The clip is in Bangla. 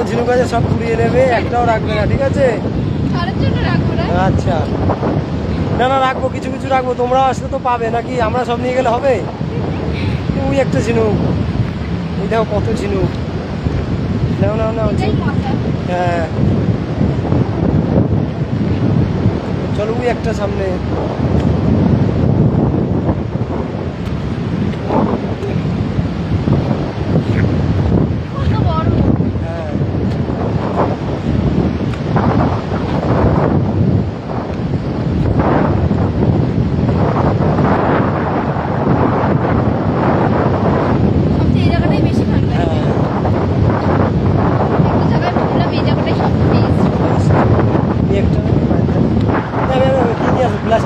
ঝিনুক আছে সব কুড়িয়ে নেবে, একটাও রাখবে না, ঠিক আছে? আচ্ছা, না না রাখবো, কিছু কিছু রাখবো, তোমরা আসলে তো পাবে নাকি, আমরা সব নিয়ে গেলে হবে? ওই একটা ঝিনুক, এই দেখো কত ঝিনুক, নাও নাও নাও। হ্যাঁ চলো, ওই একটা সামনে।